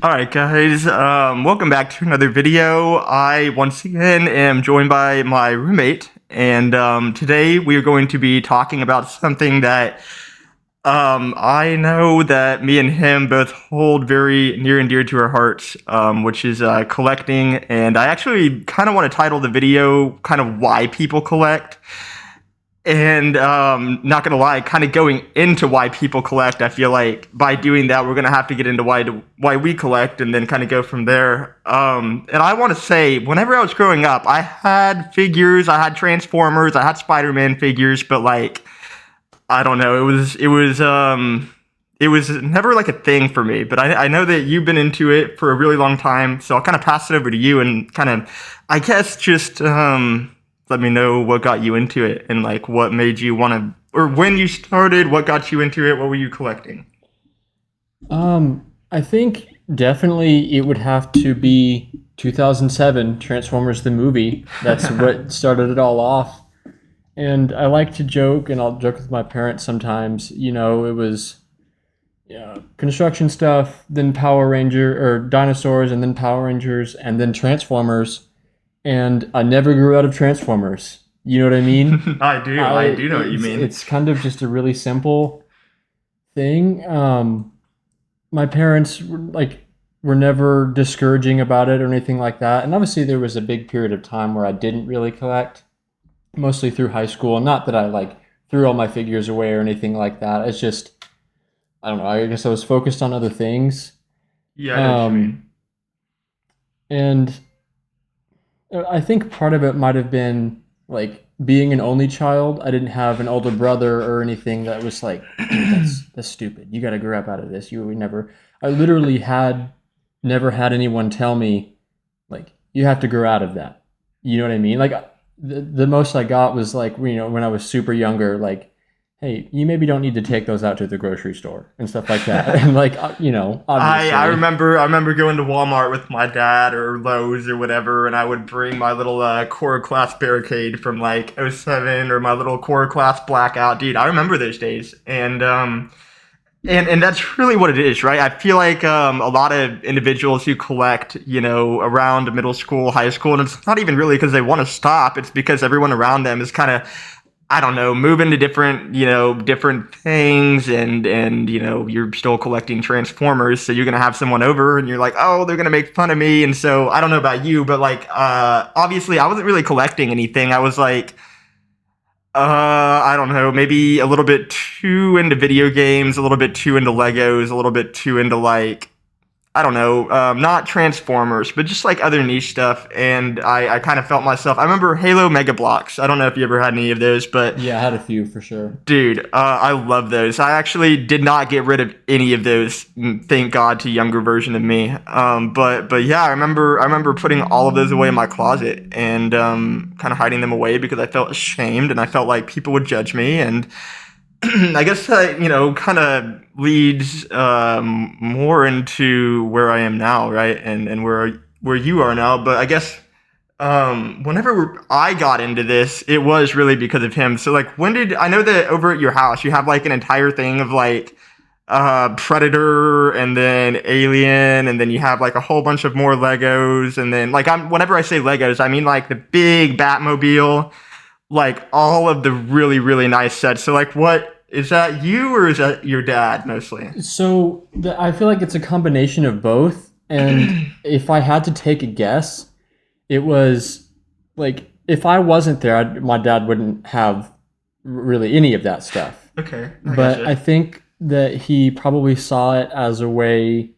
All right, guys. Welcome back to another video. I once again am joined by my roommate, and today we are going to be talking about something that I know that me and him both hold very near and dear to our hearts, which is collecting. And I actually kind of want to title the video kind of why people collect. And not gonna lie, kind of going into why people collect, I feel like by doing that, we're gonna have to get into why we collect, and then kind of go from there. And I want to say, whenever I was growing up, I had figures, I had Transformers, I had Spider-Man figures, but like, I don't know, it was never like a thing for me. But I know that you've been into it for a really long time, so I'll kind of pass it over to you and kind of, I guess, just let me know what got you into it and like what made you want to, or when you started, what got you into it, what were you collecting? I think definitely it would have to be 2007 Transformers the movie. That's what started it all off. And I like to joke, and I'll joke with my parents sometimes. It was construction stuff, then Power Ranger or dinosaurs, and then Power Rangers, and then Transformers. And I never grew out of Transformers. You know what I mean? I do know what you mean. It's kind of just a really simple thing. My parents were never discouraging about it or anything like that. And obviously there was a big period of time where I didn't really collect, mostly through high school. Not that I threw all my figures away or anything like that. It's just I don't know. I guess I was focused on other things. Yeah, I know what you mean. And I think part of it might have been being an only child. I didn't have an older brother or anything that was like, "Dude, that's stupid. You got to grow up out of this." You would never. I literally had never had anyone tell me you have to grow out of that. You know what I mean? The most I got was when I was super younger, hey, you maybe don't need to take those out to the grocery store and stuff like that. And obviously. I remember going to Walmart with my dad or Lowe's or whatever, and I would bring my little core class barricade from like '07 or my little core class blackout. Dude, I remember those days. And that's really what it is, right? I feel like a lot of individuals who collect, around middle school, high school, and it's not even really because they want to stop. It's because everyone around them is kind of, I don't know, moving to different things, and you're still collecting Transformers, so you're gonna have someone over, and you're like, oh, they're gonna make fun of me, and so I don't know about you, but obviously, I wasn't really collecting anything. I was like, I don't know, maybe a little bit too into video games, a little bit too into Legos, a little bit too into I don't know, not Transformers, but just like other niche stuff. And I kind of felt myself. I remember Halo Mega Blocks. I don't know if you ever had any of those, but Yeah, I had a few for sure. dude, I love those. I actually did not get rid of any of those. Thank God to younger version of me. But yeah, I remember putting all of those away in my closet and kind of hiding them away because I felt ashamed and I felt like people would judge me. And I guess that kind of leads more into where I am now, right? And where you are now. But I guess whenever I got into this, it was really because of him. So when did I know that over at your house you have an entire thing of Predator and then Alien, and then you have a whole bunch of more Legos, and then whenever I say Legos, I mean the big Batmobile, all of the really, really nice sets. So what is that, you or is that your dad mostly? So I feel like it's a combination of both. And if I had to take a guess, it was if I wasn't there, my dad wouldn't have really any of that stuff. Okay, But I think that he probably saw it as a way,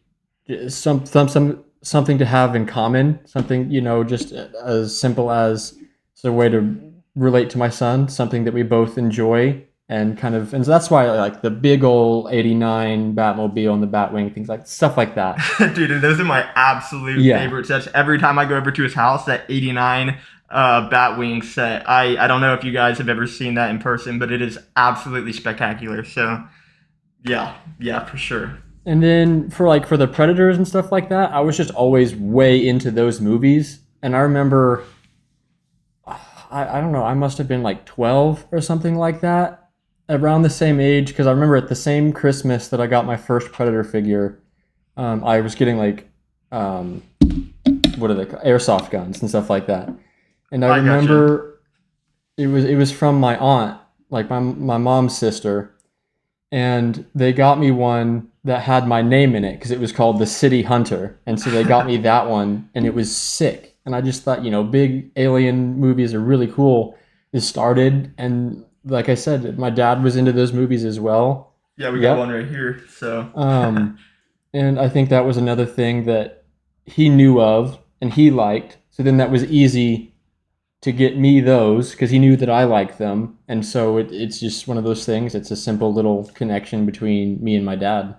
something to have in common, something just as simple as it's a way to relate to my son, something that we both enjoy, and so that's why I like the big old '89 Batmobile and the Batwing, things stuff like that. Dude, those are my absolute Yeah. favorite sets. Every time I go over to his house, that '89 Batwing set. I don't know if you guys have ever seen that in person, but it is absolutely spectacular. So yeah, for sure. And then for the Predators and stuff like that, I was just always way into those movies. And I remember, I don't know, I must have been 12 or something like that, around the same age, because I remember at the same Christmas that I got my first Predator figure, I was getting um, what are they called? Airsoft guns and stuff like that. And I I gotcha. remember it was from my aunt, like my mom's sister, and they got me one that had my name in it because it was called the City Hunter, and so they got me that one, and it was sick. And I just thought, big alien movies are really cool. It started, and like I said, my dad was into those movies as well. Yeah, we got one Yep. right here. So, Um, and I think that was another thing that he knew of and he liked. So then that was easy to get me those because he knew that I liked them. And so it's just one of those things. It's a simple little connection between me and my dad.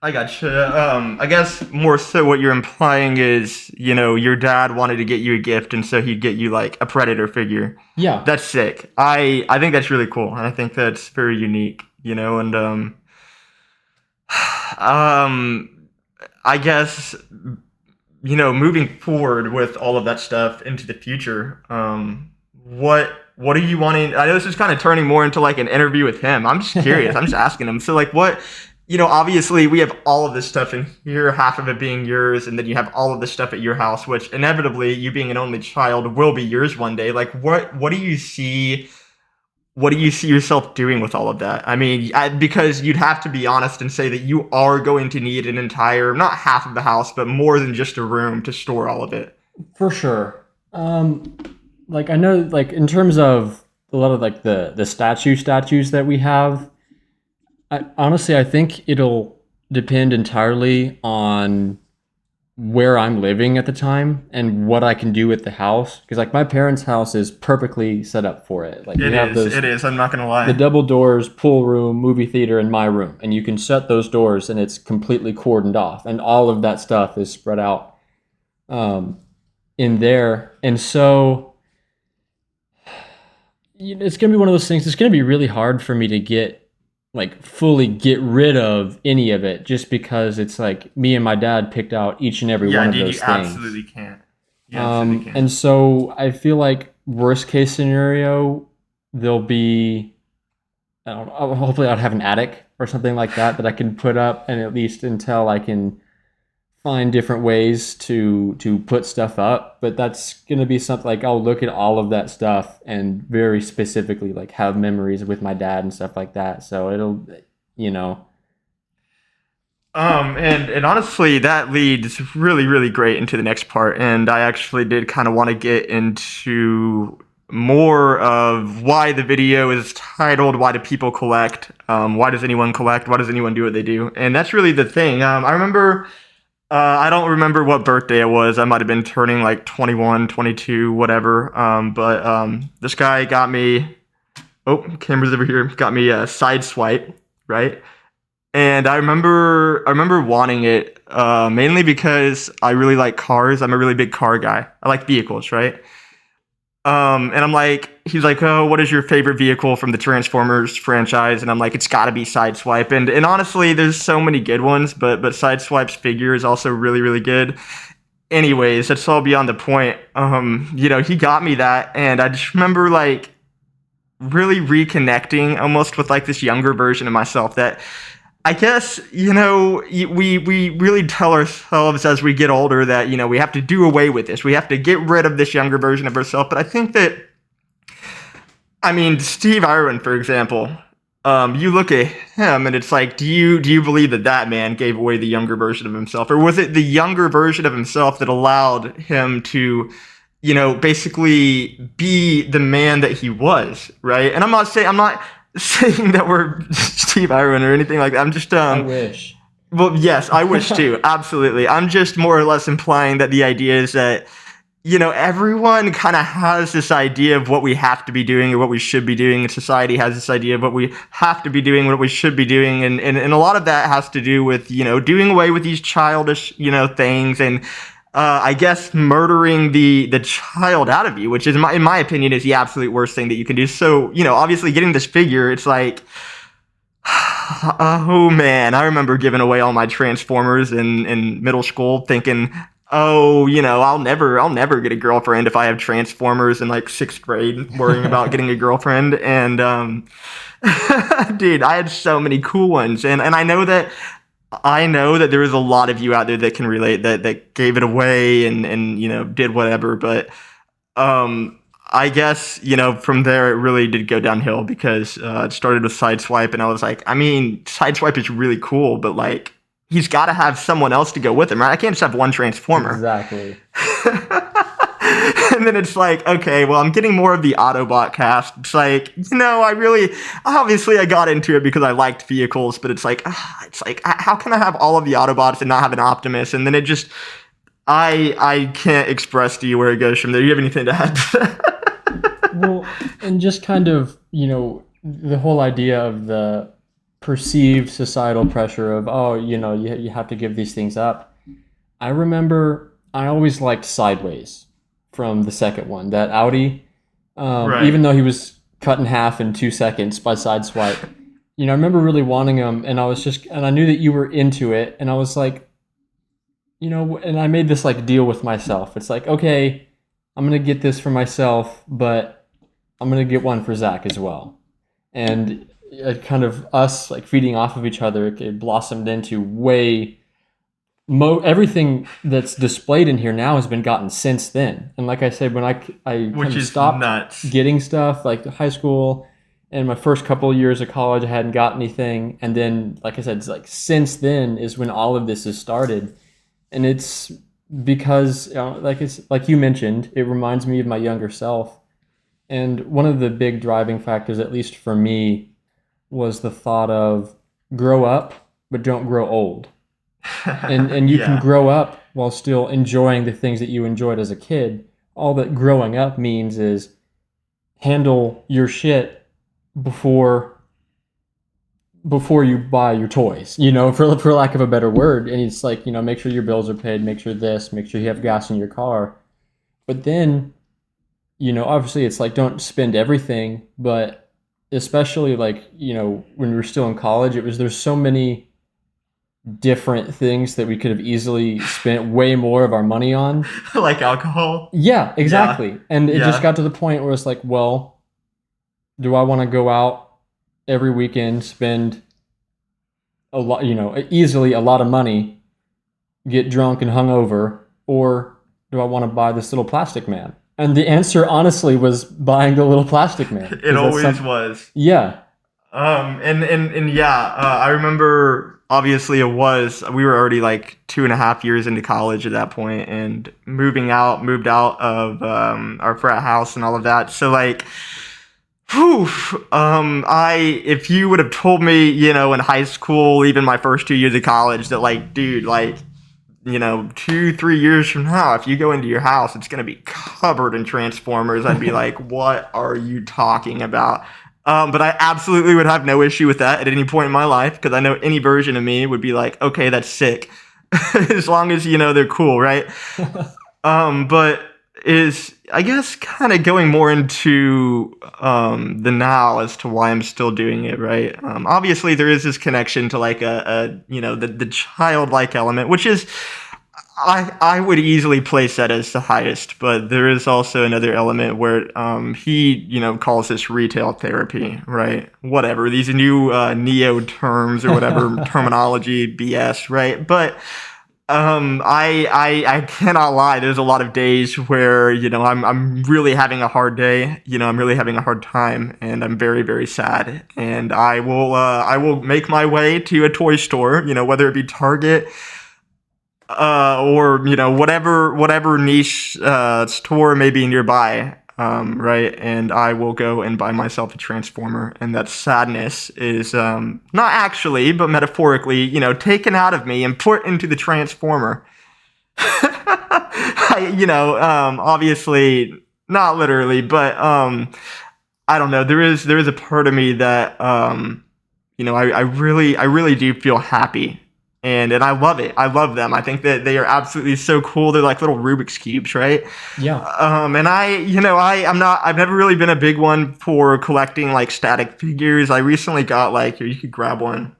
I gotcha. I guess more so what you're implying is, your dad wanted to get you a gift, and so he'd get you like a Predator figure. Yeah, That's sick. I think that's really cool, and I think that's very unique. And um, I guess moving forward with all of that stuff into the future, what are you wanting? I know this is kind of turning more into like an interview with him. I'm just curious. I'm just asking him. So like, what? Obviously we have all of this stuff in here, half of it being yours, and then you have all of this stuff at your house, which inevitably, you being an only child, will be yours one day. Like, what do you see? What do you see yourself doing with all of that? I mean, because you'd have to be honest and say that you are going to need an entire, not half of the house, but more than just a room to store all of it. for sure. Like I know, like in terms of a lot of like the statues that we have, honestly, I think it'll depend entirely on where I'm living at the time and what I can do with the house. Because like my parents' house is perfectly set up for it. Like we It have is. those It is. I'm not gonna the lie. double doors, pool room, movie theater, and my room, and you can shut those doors and it's completely cordoned off, and all of that stuff is spread out um, in there. And so it's gonna be one of those things. It's gonna be really hard for me to fully get rid of any of it just because it's like me and my dad picked out each and every Yeah, one of dude, you those things. absolutely can't. You absolutely can't. And so I feel like worst case scenario, there'll be, I don't know, hopefully I'd have an attic or something like that I can put up, and at least until I can find different ways to put stuff up. But that's gonna be something like I'll look at all of that stuff and very specifically like have memories with my dad and stuff like that. So it'll, you know, And honestly, that leads really, really great into the next part. And I actually did kind of want to get into more of why the video is titled "Why Do People Collect?" Why does anyone collect? Why does anyone do what they do? And that's really the thing. I remember. I don't remember what birthday it was. I might have been turning like 21, 22, whatever. But this guy got me. Oh, camera's over here. Got me a side swipe, right? And I remember wanting it mainly because I really like cars. I'm a really big car guy. I like vehicles, right? And I'm like, he's like, oh, what is your favorite vehicle from the Transformers franchise? And I'm like, it's got to be Sideswipe. And honestly, there's so many good ones, but Sideswipe's figure is also really, really good. Anyways, that's all beyond the point. He got me that, and I just remember like really reconnecting almost with like this younger version of myself that I guess we really tell ourselves as we get older that we have to do away with this. We have to get rid of this younger version of ourselves. But I think that, I mean, Steve Irwin, for example, you look at him and it's like, do you believe that that man gave away the younger version of himself, or was it the younger version of himself that allowed him to basically be the man that he was, right? And I'm not saying that we're Steve Irwin or anything like that. I'm just I wish. well, yes, I wish too. Absolutely. I'm just more or less implying that the idea is that everyone kind of has this idea of what we have to be doing or what we should be doing, and society has this idea of what we have to be doing, what we should be doing, and a lot of that has to do with doing away with these childish things, and I guess murdering the child out of you, which is in my opinion is the absolute worst thing that you can do. So obviously getting this figure, it's like, oh man, I remember giving away all my Transformers in middle school, thinking, oh, I'll never get a girlfriend if I have Transformers in like sixth grade, worrying about getting a girlfriend. And dude, I had so many cool ones, and I know that I know that there is a lot of you out there that can relate, that gave it away and did whatever, but I guess from there it really did go downhill because it started with Sideswipe, and I was like, I mean, Sideswipe is really cool, but like he's got to have someone else to go with him, right? I can't just have one Transformer. Exactly. And then it's like, okay, well, I'm getting more of the Autobot cast. It's like, obviously I got into it because I liked vehicles, but it's like, how can I have all of the Autobots and not have an Optimus? And then it just, I can't express to you where it goes from there. Do you have anything to add? Well, and just kind of, the whole idea of the perceived societal pressure of, oh, you have to give these things up. I remember I always liked Sideways from the second one, that Audi. Right. Even though he was cut in half in 2 seconds by Sideswipe. I remember really wanting him, and I knew that you were into it, and I was like, and I made this like deal with myself. It's like, okay, I'm gonna get this for myself, but I'm gonna get one for Zach as well. And it kind of us like feeding off of each other, it blossomed into everything that's displayed in here now has been gotten since then. And like I said, when I kind Which of is stopped nuts. getting stuff like high school and my first couple of years of college, I hadn't got anything. And then, like I said, it's like since then is when all of this has started. And it's because, like you mentioned, it reminds me of my younger self. And one of the big driving factors, at least for me, was the thought of grow up, but don't grow old. And you can Yeah. grow up while still enjoying the things that you enjoyed as a kid. All that growing up means is handle your shit before you buy your toys, for lack of a better word. And it's like, make sure your bills are paid, make sure you have gas in your car. But then, obviously it's like don't spend everything, but especially like, when we were still in college, there's so many different things that we could have easily spent way more of our money on. Like alcohol. Yeah, exactly. Yeah. And it just Yeah. got to the point where it's like, well, do I want to go out every weekend, spend a lot, easily a lot of money, get drunk and hungover, or do I want to buy this little plastic man? And the answer, honestly, was buying the little plastic man. It always was. Yeah. And yeah, I remember obviously we were already like 2.5 years into college at that point and moved out of our frat house and all of that. So like, whew, if you would have told me, in high school, even my first 2 years of college, that like, dude, like, 2-3 years from now, if you go into your house, it's gonna be covered in Transformers, I'd be like, what are you talking about? But I absolutely would have no issue with that at any point in my life because I know any version of me would be like, okay, that's sick, as long as they're cool, right? But is I guess kind of going more into the now as to why I'm still doing it, right? Obviously, there is this connection to like the childlike element, which is I would easily place that as the highest, but there is also another element where he calls this retail therapy, right? Whatever these new neo terms or whatever terminology BS, right? But I cannot lie. There's a lot of days where I'm really having a hard day. I'm really having a hard time, and I'm very very sad. And I will make my way to a toy store. Whether it be Target. Or whatever niche store may be nearby, right? And I will go and buy myself a Transformer, and that sadness is not actually, but metaphorically, taken out of me and put into the Transformer. Obviously not literally, but I don't know. There is a part of me that I really do feel happy. And I love it. I love them. I think that they are absolutely so cool. They're like little Rubik's cubes, right? Yeah. And I've never really been a big one for collecting like static figures. I recently got like, here, you could grab one.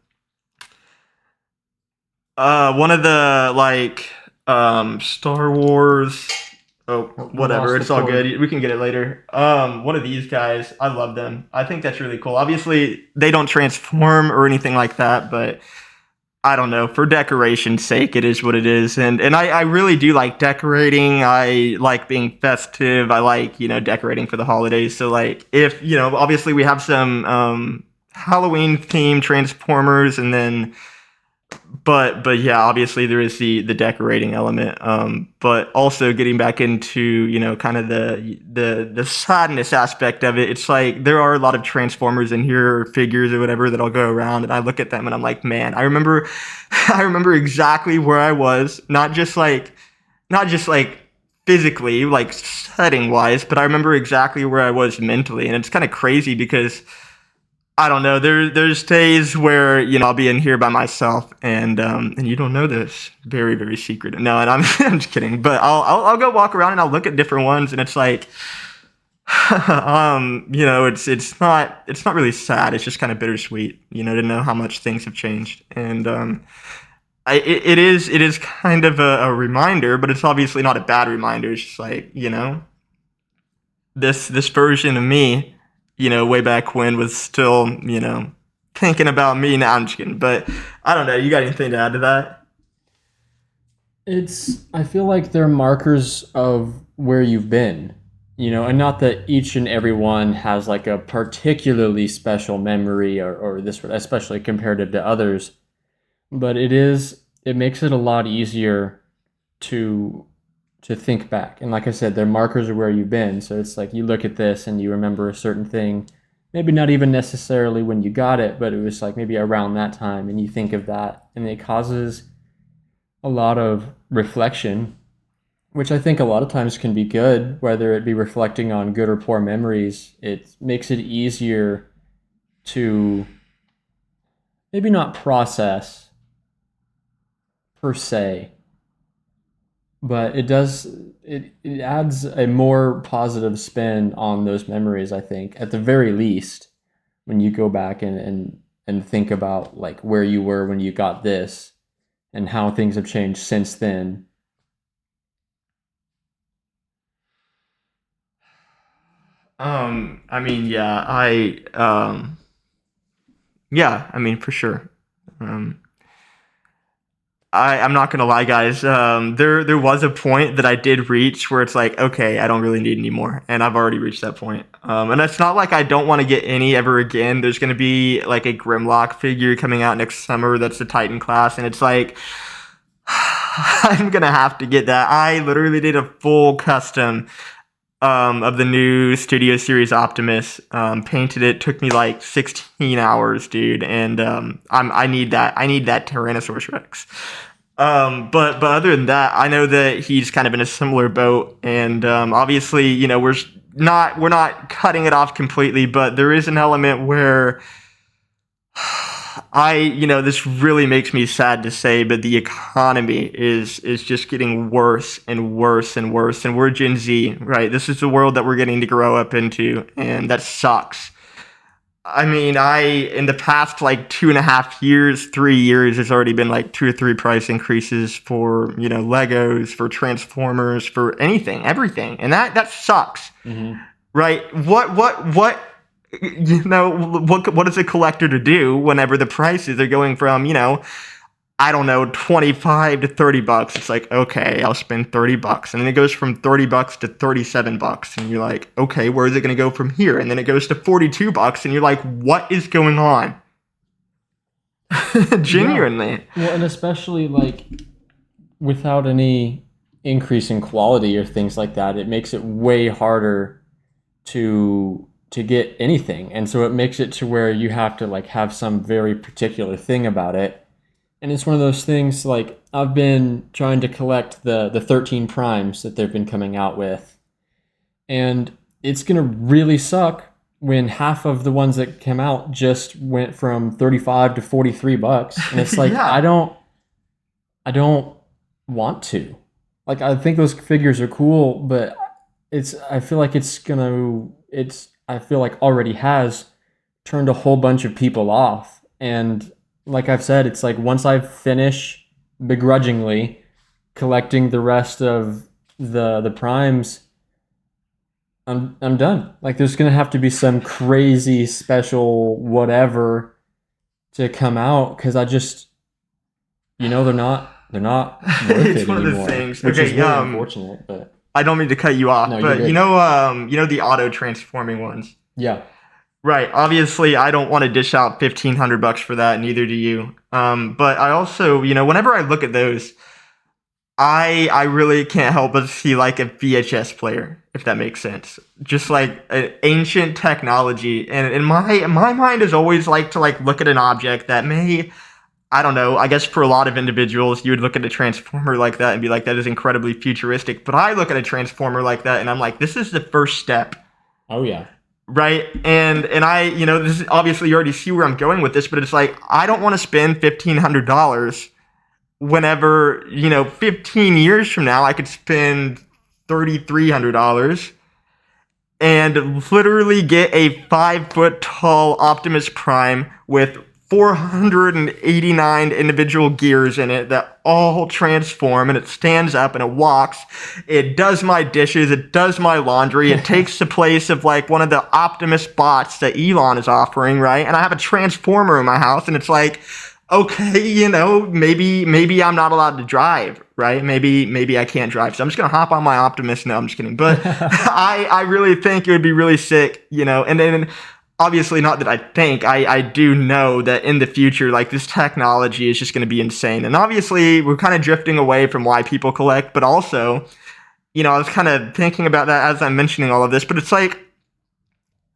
One of the like Star Wars. Oh, whatever. It's all good. We can get it later. One of these guys. I love them. I think that's really cool. Obviously, they don't transform or anything like that, but I don't know, for decoration's sake, it is what it is. And I really do like decorating. I like being festive. I like, decorating for the holidays. So like if, obviously we have some Halloween themed Transformers, and then but yeah, obviously there is the decorating element. But also getting back into, kind of the sadness aspect of it. It's like there are a lot of Transformers in here, or figures or whatever, that I'll go around and I look at them and I'm like, man, I remember I remember exactly where I was, not just like physically, like setting wise, but I remember exactly where I was mentally. And it's kind of crazy because I don't know. There's days where I'll be in here by myself, and you don't know this, very very secret. No, and I'm I'm just kidding. But I'll go walk around and I'll look at different ones, and it's like, it's not really sad. It's just kind of bittersweet, to know how much things have changed. And it is kind of a reminder, but it's obviously not a bad reminder. It's just like, this version of me, way back when, was still, thinking about me. Now I'm just kidding, but I don't know. You got anything to add to that? I feel like they're markers of where you've been, and not that each and every one has like a particularly special memory, or this, especially comparative to others, but it makes it a lot easier to think back. And like I said, they're markers of where you've been. So it's like you look at this and you remember a certain thing, maybe not even necessarily when you got it, but it was like maybe around that time, and you think of that, and it causes a lot of reflection, which I think a lot of times can be good, whether it be reflecting on good or poor memories. It makes it easier to maybe not process per se, but it adds a more positive spin on those memories, I think, at the very least, when you go back and think about like where you were when you got this and how things have changed since then. I mean, yeah, I mean, for sure. Um, I'm not gonna lie, guys. There was a point that I did reach where it's like, okay, I don't really need any more, and I've already reached that point. And it's not like I don't want to get any ever again. There's gonna be like a Grimlock figure coming out next summer. That's the Titan class, and it's like, I'm gonna have to get that. I literally did a full custom of the new Studio Series Optimus. Painted it. Took me like 16 hours, dude. And I need that. I need that Tyrannosaurus Rex. But other than that, I know that he's kind of in a similar boat, and obviously, we're not cutting it off completely, but there is an element where this really makes me sad to say, but the economy is just getting worse and worse and worse, and we're Gen Z, right? This is the world that we're getting to grow up into, and that sucks. I mean, in the past like 2.5 years, 3 years, there's already been like two or three price increases for Legos, for Transformers, for anything, everything, and that sucks, Hmm. right? What what is a collector to do whenever the prices are going from, I don't know, 25 to $30? It's like, okay, I'll spend $30. And then it goes from $30 to $37. And you're like, okay, where is it going to go from here? And then it goes to $42. And you're like, what is going on? Yeah. Genuinely. Well, and especially like without any increase in quality or things like that, it makes it way harder to get anything. And so it makes it to where you have to like have some very particular thing about it. And it's one of those things like I've been trying to collect the 13 primes that they've been coming out with. And it's going to really suck when half of the ones that came out just went from 35 to $43. And it's like Yeah. I don't want to. Like I think those figures are cool, but I feel like I feel like already has turned a whole bunch of people off. And like I've said, it's like once I finish begrudgingly collecting the rest of the primes, I'm done. Like there's gonna have to be some crazy special whatever to come out because They're not. They're not worth It's it one of those anymore, things. which is Okay, really unfortunate. But I don't mean to cut you off, no, you're but good. you know the auto transforming ones. Yeah. Right. Obviously, I don't want to dish out $1,500 for that. Neither do you. But I also, whenever I look at those, I really can't help but see like a VHS player, if that makes sense. Just like ancient technology, and in my mind is always like to like look at an object that may, I don't know. I guess for a lot of individuals, you would look at a transformer like that and be like, that is incredibly futuristic. But I look at a transformer like that and I'm like, this is the first step, Oh yeah. right? And I, this is obviously you already see where I'm going with this, but it's like I don't want to spend $1,500 whenever 15 years from now I could spend $3,300 and literally get a 5 foot tall Optimus Prime with 489 individual gears in it that all transform, and it stands up and it walks. It does my dishes, it does my laundry, it takes the place of like one of the Optimus bots that Elon is offering, right? And I have a transformer in my house, and it's like, okay, maybe I'm not allowed to drive, right? Maybe I can't drive, so I'm just gonna hop on my Optimus. No, I'm just kidding. But I really think it would be really sick, and then obviously not that I think, I do know that in the future, like this technology is just gonna be insane. And obviously we're kind of drifting away from why people collect, but also, I was kind of thinking about that as I'm mentioning all of this, but it's like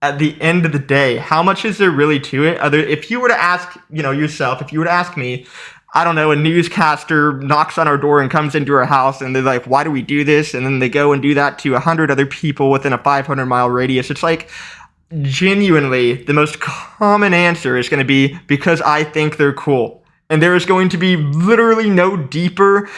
at the end of the day, how much is there really to it? If you were to ask, yourself, if you were to ask me, I don't know, a newscaster knocks on our door and comes into our house and they're like, why do we do this? And then they go and do that to 100 other people within a 500-mile radius. It's like, genuinely, the most common answer is going to be because I think they're cool. And there is going to be literally no deeper,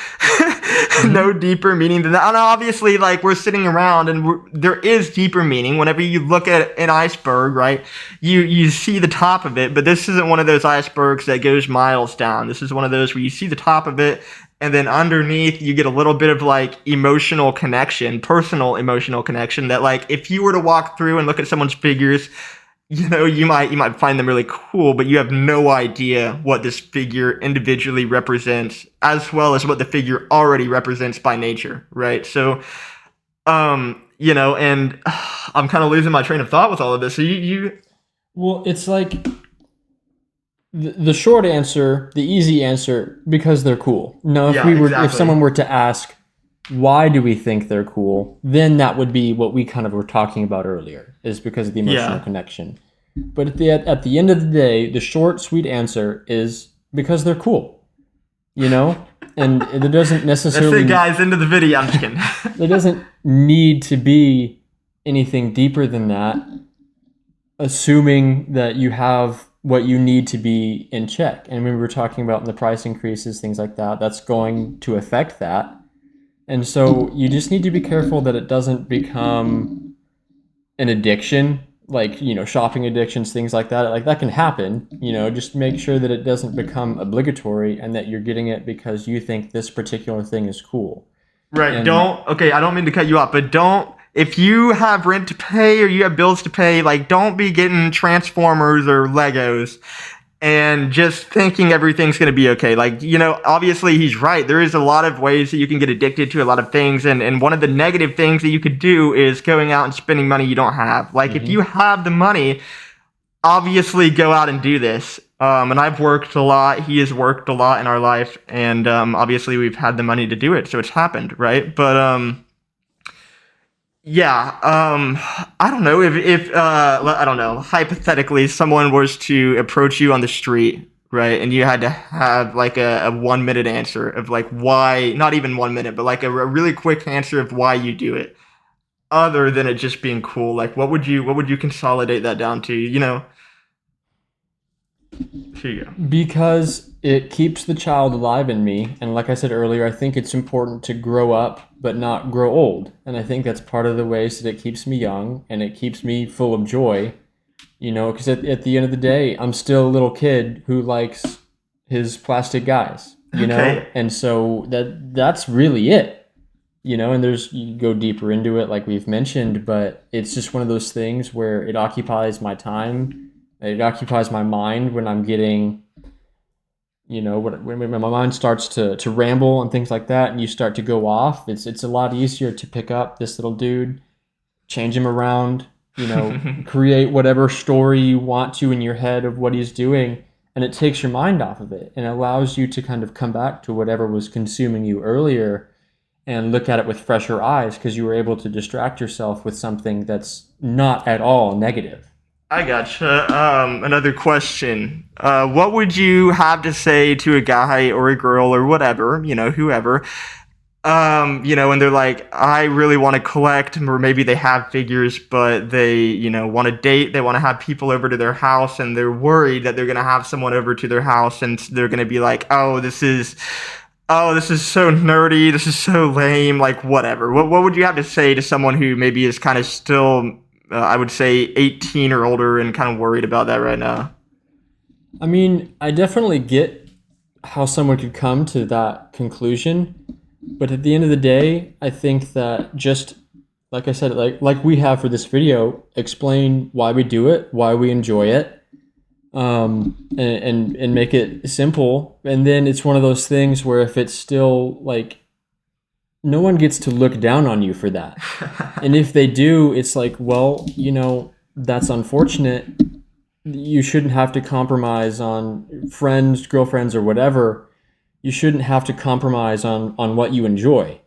no deeper meaning than that. And obviously, like we're sitting around, and there is deeper meaning. Whenever you look at an iceberg, right, you see the top of it. But this isn't one of those icebergs that goes miles down. This is one of those where you see the top of it, and then underneath you get a little bit of like emotional connection, personal emotional connection. That like if you were to walk through and look at someone's figures, you might find them really cool, but you have no idea what this figure individually represents, as well as what the figure already represents by nature, right? So, and I'm kind of losing my train of thought with all of this. So you Well, it's like the short answer, the easy answer, because they're cool. Now, yeah, if exactly. someone were to ask, why do we think they're cool? Then that would be what we kind of were talking about earlier, is because of the emotional Yeah. connection. But at the end of the day, the short, sweet answer is because they're cool. And it doesn't That's necessarily. it, guys. Into the video. I'm just kidding. There doesn't need to be anything deeper than that, assuming that you have what you need to be in check. And when we were talking about the price increases, things like that, that's going to affect that. And so you just need to be careful that it doesn't become an addiction, like, shopping addictions, things like that. Like that can happen, just make sure that it doesn't become obligatory and that you're getting it because you think this particular thing is cool. Right. And Okay, I don't mean to cut you off, but if you have rent to pay or you have bills to pay, like, don't be getting Transformers or Legos and just thinking everything's going to be okay. Like, obviously he's right. There is a lot of ways that you can get addicted to a lot of things. And one of the negative things that you could do is going out and spending money you don't have. Like, if you have the money, obviously go out and do this. And I've worked a lot. He has worked a lot in our life. And obviously we've had the money to do it. So it's happened, right? But yeah, I don't know if I don't know, hypothetically someone was to approach you on the street, right, and you had to have like a 1 minute answer of like why, not even 1 minute, but like a really quick answer of why you do it, other than it just being cool. Like what would you consolidate that down to? Here you go. because it keeps the child alive in me. And like I said earlier, I think it's important to grow up but not grow old. And I think that's part of the ways that it keeps me young and it keeps me full of joy, because at the end of the day, I'm still a little kid who likes his plastic guys, Okay. And so that's really it, and you go deeper into it like we've mentioned, but it's just one of those things where it occupies my time, it occupies my mind when I'm getting You know, when my mind starts to ramble and things like that, and you start to go off, it's a lot easier to pick up this little dude, change him around, you know, create whatever story you want to in your head of what he's doing, and it takes your mind off of it and allows you to kind of come back to whatever was consuming you earlier and look at it with fresher eyes because you were able to distract yourself with something that's not at all negative. I gotcha. Another question. What would you have to say to a guy or a girl or whatever, whoever, when they're like, I really want to collect, or maybe they have figures, but they, want to date, they want to have people over to their house, and they're worried that they're going to have someone over to their house, and they're going to be like, this is so nerdy, this is so lame, like, whatever. What would you have to say to someone who maybe is kind of still, I would say, 18 or older and kind of worried about that right now? I mean, I definitely get how someone could come to that conclusion, but at the end of the day, I think that just like I said, like we have for this video, explain why we do it, why we enjoy it, and make it simple. And then it's one of those things where if it's still like no one gets to look down on you for that. And if they do, it's like, well, that's unfortunate. You shouldn't have to compromise on friends, girlfriends, or whatever. You shouldn't have to compromise on what you enjoy.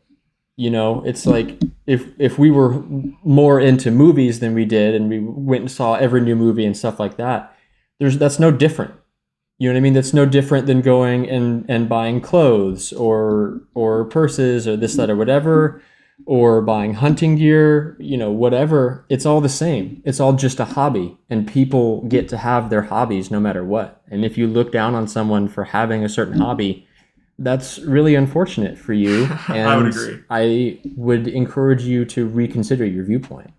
It's like if we were more into movies than we did and we went and saw every new movie and stuff like that, that's no different. You know what I mean? That's no different than going and buying clothes or purses or this, that, or whatever, or buying hunting gear, whatever. It's all the same. It's all just a hobby, and people get to have their hobbies no matter what. And if you look down on someone for having a certain hobby, that's really unfortunate for you. And I would agree. I would encourage you to reconsider your viewpoint.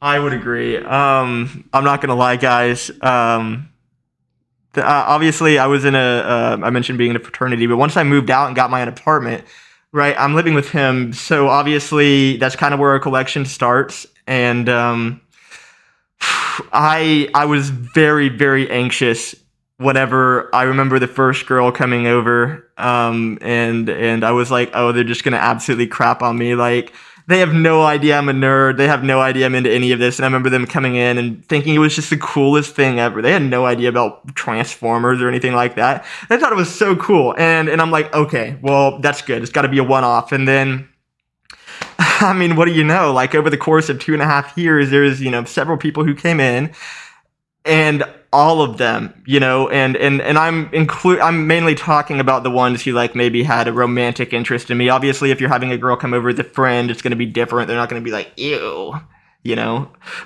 I would agree. I'm not gonna lie, guys. Obviously, I was in I mentioned being in a fraternity, but once I moved out and got my own apartment, right, I'm living with him. So obviously, that's kind of where our collection starts. And I was very, very anxious whenever I remember the first girl coming over, and I was like, oh, they're just gonna absolutely crap on me. Like, they have no idea I'm a nerd. They have no idea I'm into any of this. And I remember them coming in and thinking it was just the coolest thing ever. They had no idea about Transformers or anything like that. They thought it was so cool. And I'm like, okay, well, that's good. It's got to be a one-off. And then, I mean, what do you know? Like, over the course of 2.5 years, there's, several people who came in, and all of them, and I'm mainly talking about the ones who like maybe had a romantic interest in me. Obviously, if you're having a girl come over with a friend, it's going to be different. They're not going to be like, ew,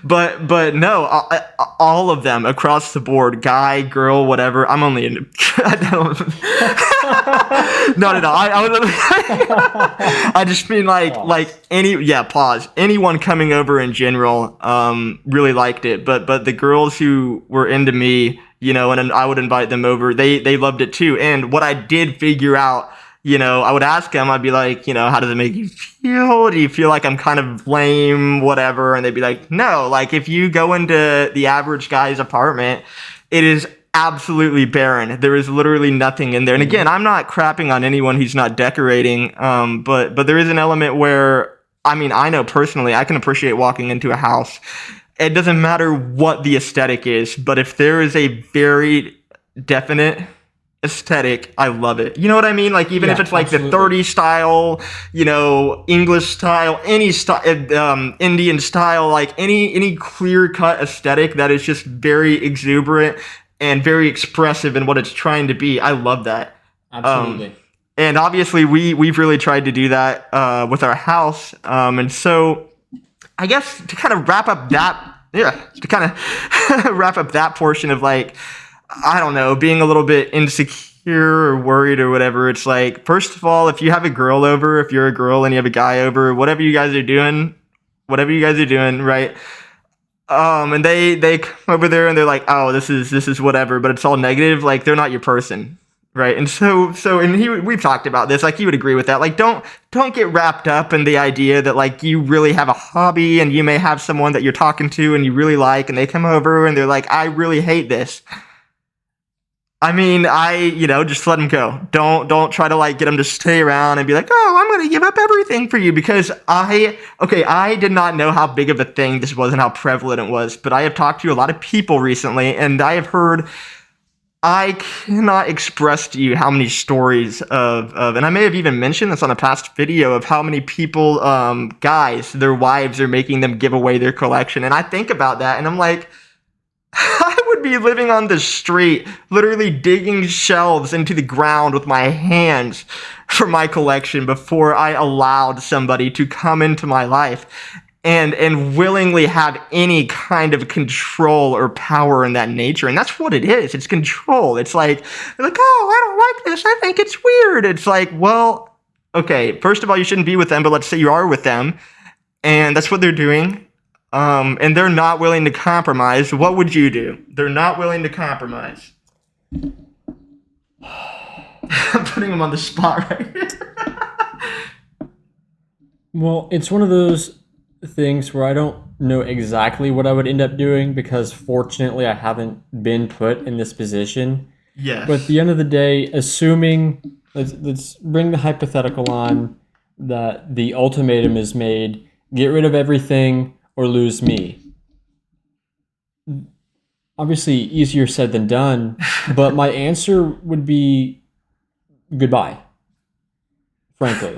But no, all of them across the board, guy, girl, whatever. I'm only into. I don't. Not at all. I just mean pause. Anyone coming over in general, really liked it. But the girls who were into me, and then I would invite them over. They loved it too. And what I did figure out, I would ask them, I'd be like, how does it make you feel? Do you feel like I'm kind of lame, whatever? And they'd be like, no, like if you go into the average guy's apartment, it is absolutely barren. There is literally nothing in there. And again, I'm not crapping on anyone who's not decorating, but there is an element where, I mean, I know personally, I can appreciate walking into a house. It doesn't matter what the aesthetic is, but if there is a very definite aesthetic, I love it. You know what I mean? Like, even if it's like absolutely. The 30s style, English style, any style, Indian style, like any clear cut aesthetic that is just very exuberant and very expressive in what it's trying to be. I love that. Absolutely. And obviously we've really tried to do that with our house. And so I guess to kind of wrap up that portion of like, I don't know, being a little bit insecure or worried or whatever. It's like, first of all, if you have a girl over, if you're a girl and you have a guy over, whatever you guys are doing, right? And they come over there and they're like, oh, this is whatever, but it's all negative. Like, they're not your person, right? And we've talked about this. Like, he would agree with that. Like, don't get wrapped up in the idea that like you really have a hobby and you may have someone that you're talking to and you really like, and they come over and they're like, I really hate this. I mean, just let him go. Don't try to like get him to stay around and be like, oh, I'm gonna give up everything for you because I did not know how big of a thing this was and how prevalent it was, but I have talked to a lot of people recently, and I have heard. I cannot express to you how many stories and I may have even mentioned this on a past video of how many people, guys, their wives are making them give away their collection, and I think about that, and I'm like. I would be living on the street, literally digging shelves into the ground with my hands for my collection before I allowed somebody to come into my life and willingly have any kind of control or power in that nature. And that's what it is. It's control. It's like, oh, I don't like this. I think it's weird. It's like, well, okay, first of all, you shouldn't be with them, but let's say you are with them, and that's what they're doing. And they're not willing to compromise. What would you do? They're not willing to compromise. I'm putting them on the spot right here. Well, it's one of those things where I don't know exactly what I would end up doing because fortunately I haven't been put in this position. Yes. But at the end of the day, assuming, let's bring the hypothetical on that the ultimatum is made, get rid of everything or lose me. Obviously, easier said than done, but my answer would be goodbye, frankly.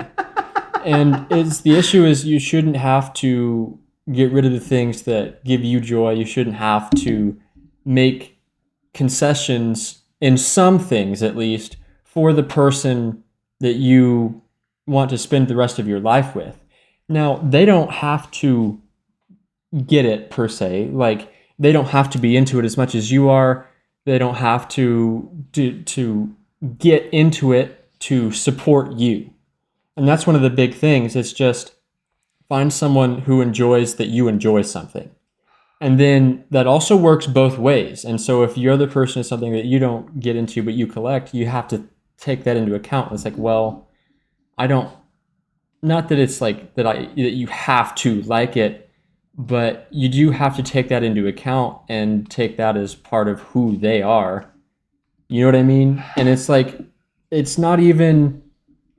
And the issue is you shouldn't have to get rid of the things that give you joy. You shouldn't have to make concessions in some things, at least, for the person that you want to spend the rest of your life with. Now, they don't have to get it per se. Like, they don't have to be into it as much as you are. They don't have to get into it to support you. And that's one of the big things. It's just find someone who enjoys that you enjoy something. And then that also works both ways. And so if your other person is something that you don't get into but you collect, you have to take that into account. It's like, well, not that it's like that you have to like it, but you do have to take that into account and take that as part of who they are. You know what I mean? And it's like, it's not even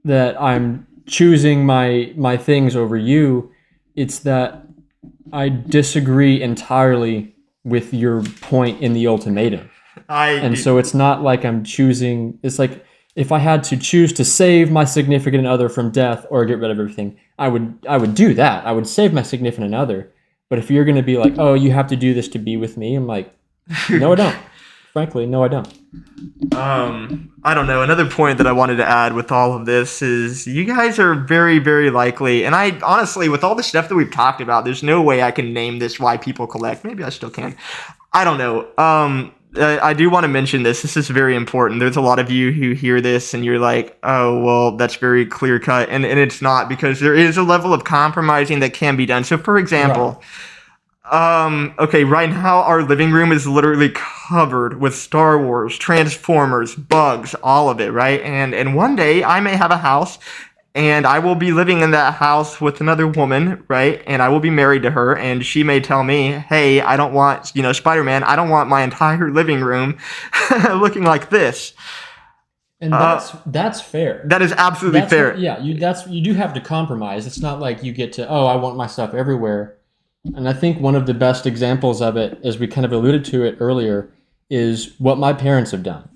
that I'm choosing my things over you. It's that I disagree entirely with your point in the ultimatum. So it's not like I'm choosing. It's like if I had to choose to save my significant other from death or get rid of everything, I would do that. I would save my significant other. But if you're going to be like, oh, you have to do this to be with me, I'm like, no, I don't. Frankly, no, I don't. I don't know. Another point that I wanted to add with all of this is you guys are very, very likely, and I honestly, with all the stuff that we've talked about, there's no way I can name this why people collect. Maybe I still can. I don't know. I do want to mention this. This is very important. There's a lot of you who hear this and you're like, oh, well, that's very clear cut. And it's not, because there is a level of compromising that can be done. So, for example, okay, right now our living room is literally covered with Star Wars, Transformers, bugs, all of it, right? And one day I may have a house and I will be living in that house with another woman, right? And I will be married to her, and she may tell me, hey, I don't want, Spider-Man, I don't want my entire living room looking like this. And that's fair. That is absolutely fair. You do have to compromise. It's not like you get to, oh, I want my stuff everywhere. And I think one of the best examples of it, as we kind of alluded to it earlier, is what my parents have done.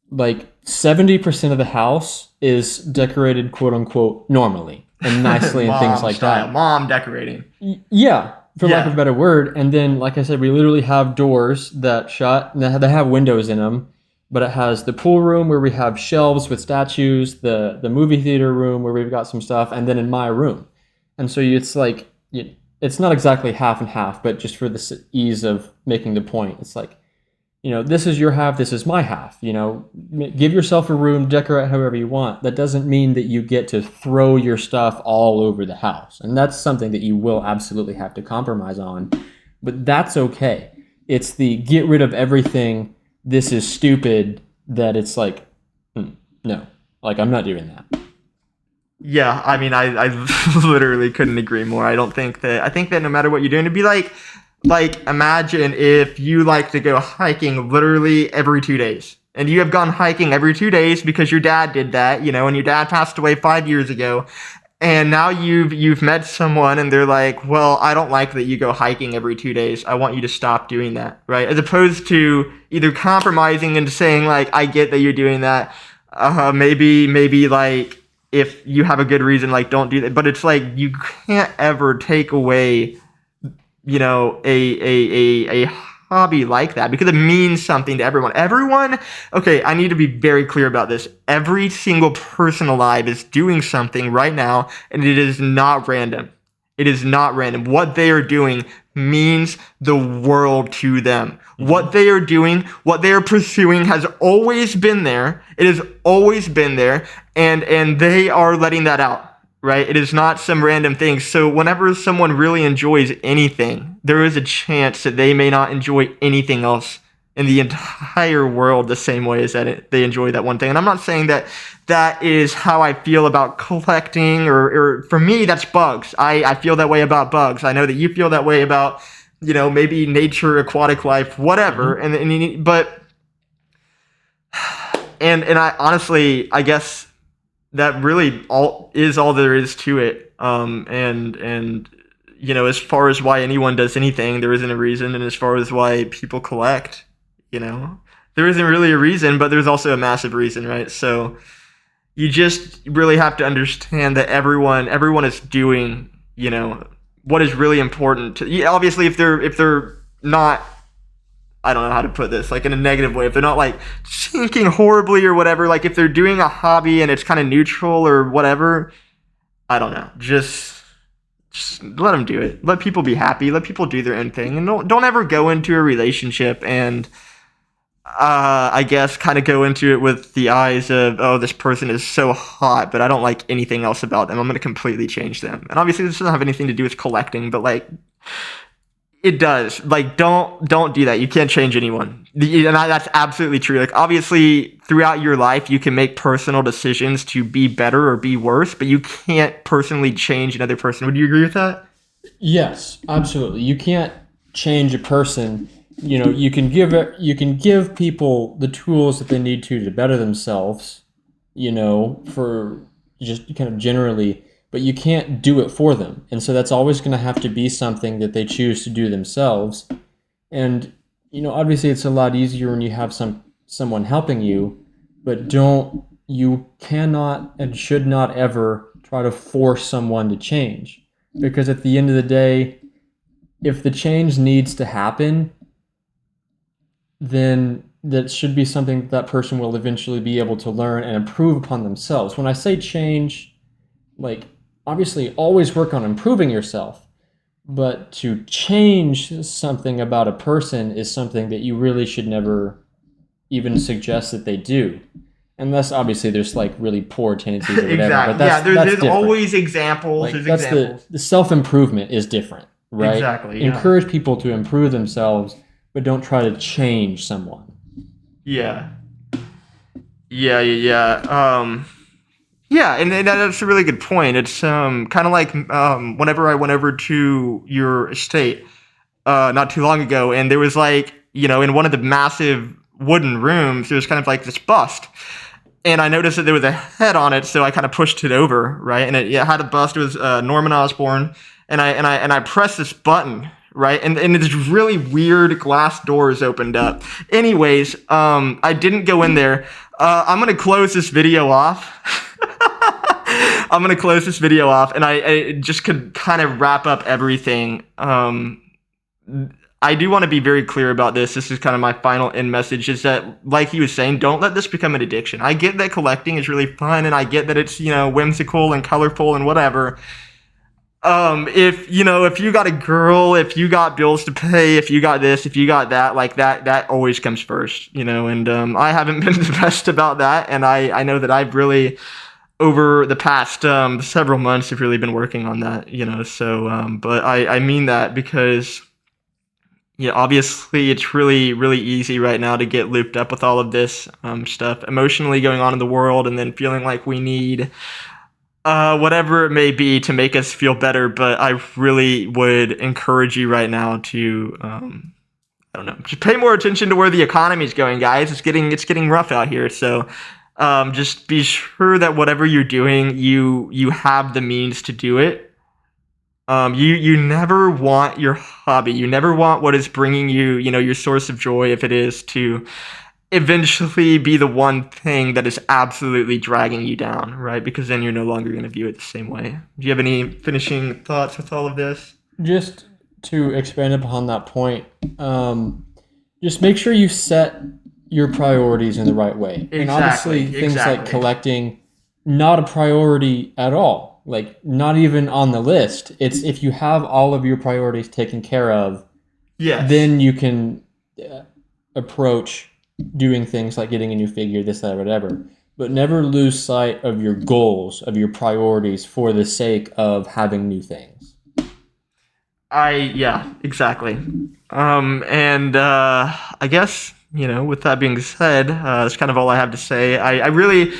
Like 70% of the house is decorated, quote unquote, normally and nicely and things like that. Mom decorating. Yeah, for lack of a better word. And then, like I said, we literally have doors that shut, and they have windows in them. But it has the pool room where we have shelves with statues, the movie theater room where we've got some stuff, and then in my room. And so it's like, it's not exactly half and half, but just for the ease of making the point, it's like, this is your half, this is my half. Give yourself a room, decorate however you want. That doesn't mean that you get to throw your stuff all over the house. And that's something that you will absolutely have to compromise on. But that's okay. It's the get rid of everything, this is stupid, that it's like, no, like I'm not doing that. Yeah, I mean, I literally couldn't agree more. I think that no matter what you're doing, it'd be like imagine if you like to go hiking literally every 2 days. and you have gone hiking every 2 days because your dad did that, you know, and your dad passed away 5 years ago, and now you've met someone and they're like, well, I don't like that you go hiking every 2 days. I want you to stop doing that, right? As opposed to either compromising and saying like, I get that you're doing that. Maybe like if you have a good reason, like don't do that. But it's like you can't ever take away, you know, a hobby like that because it means something to everyone. Everyone, okay, I need to be very clear about this. Every single person alive is doing something right now, and it is not random. It is not random. What they are doing means the world to them. What they are doing, what they are pursuing has always been there. It has always been there, and they are letting that out. Right? It is not some random thing. So whenever someone really enjoys anything, there is a chance that they may not enjoy anything else in the entire world the same way as they enjoy that one thing. And I'm not saying that that is how I feel about collecting, or for me, that's bugs. I feel that way about bugs. I know that you feel that way about, you know, maybe nature, aquatic life, whatever. But I honestly, I guess that really all there is to it. And you know, as far as why anyone does anything, there isn't a reason. And as far as why people collect, you know, there isn't really a reason, but there's also a massive reason, right? So you just really have to understand that everyone is doing, you know, what is really important to. Yeah, obviously, if they're not, I don't know how to put this, like in a negative way, if they're not like sinking horribly or whatever, like if they're doing a hobby and it's kind of neutral or whatever, I don't know, just let them do it. Let people be happy. Let people do their own thing, and don't ever go into a relationship and I guess kind of go into it with the eyes of, oh, this person is so hot, but I don't like anything else about them. I'm gonna completely change them. And obviously, this doesn't have anything to do with collecting, but like it does. Like, don't do that. You can't change anyone, and that's absolutely true. Like, obviously, throughout your life, you can make personal decisions to be better or be worse, but you can't personally change another person. Would you agree with that? Yes, absolutely. You can't change a person. You know, you can give people the tools that they need to better themselves, you know, for just kind of generally, but you can't do it for them. And so that's always going to have to be something that they choose to do themselves. And you know, obviously it's a lot easier when you have someone helping you, but you cannot and should not ever try to force someone to change, because at the end of the day, if the change needs to happen, then that should be something that person will eventually be able to learn and improve upon themselves. When I say change, like obviously always work on improving yourself, but to change something about a person is something that you really should never even suggest that they do. Unless obviously there's like really poor tendencies or whatever. Exactly. But that's, Yeah, there's different. always examples. Like There's that's examples. the self-improvement is different, right? Exactly. Yeah. Encourage people to improve themselves, but don't try to change someone. Yeah. Yeah. Yeah, and that's a really good point. It's kind of like whenever I went over to your estate not too long ago, and there was like, you know, in one of the massive wooden rooms, there was kind of like this bust. And I noticed that there was a head on it, so I kind of pushed it over, right? And it had a bust. It was Norman Osborn, and I pressed this button, right? And this really weird glass doors opened up. Anyways, I didn't go in there. I'm gonna close this video off. I'm gonna close this video off, and I just could kind of wrap up everything. I do want to be very clear about this. This is kind of my final end message, is that, like he was saying, don't let this become an addiction. I get that collecting is really fun, and I get that it's, you know, whimsical and colorful and whatever. If you got a girl, if you got bills to pay, if you got this, if you got that, like that always comes first, you know, and I haven't been the best about that, and I know that I've really, over the past several months, have really been working on that, you know, so, but I mean that because, yeah, obviously it's really, really easy right now to get looped up with all of this stuff emotionally going on in the world, and then feeling like we need whatever it may be to make us feel better. But I really would encourage you right now to I don't know. Just pay more attention to where the economy is going, guys. It's getting rough out here. So just be sure that whatever you're doing, you have the means to do it. You never want your hobby. You never want what is bringing you, your source of joy, if it is, to eventually be the one thing that is absolutely dragging you down, right? Because then you're no longer going to view it the same way. Do you have any finishing thoughts with all of this? Just to expand upon that point, just make sure you set your priorities in the right way. And obviously, things like collecting, not a priority at all. Like, not even on the list. It's if you have all of your priorities taken care of, then you can approach doing things like getting a new figure, this, that, whatever. But never lose sight of your goals, of your priorities for the sake of having new things. Yeah, exactly. I guess, with that being said, that's kind of all I have to say. I really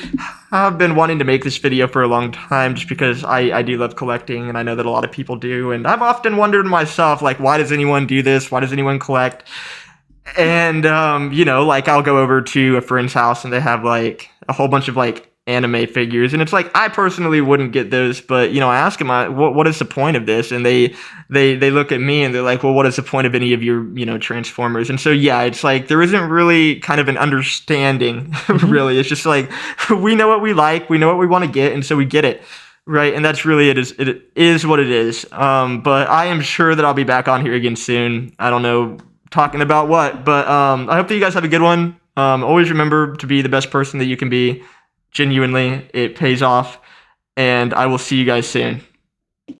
have been wanting to make this video for a long time just because I do love collecting, and I know that a lot of people do. And I've often wondered myself, like, why does anyone do this? Why does anyone collect? And, like, I'll go over to a friend's house and they have, like, a whole bunch of, like, anime figures. And it's like, I personally wouldn't get those, but, I ask them, what is the point of this? And they look at me and they're like, well, what is the point of any of your, Transformers? And so, yeah, it's like, there isn't really kind of an understanding, really. It's just like, we know what we like, we know what we want to get, and so we get it. Right, and that's really it is what it is. But I am sure that I'll be back on here again soon. I don't know talking about what, but I hope that you guys have a good one. Always remember to be the best person that you can be. Genuinely, it pays off, and I will see you guys soon.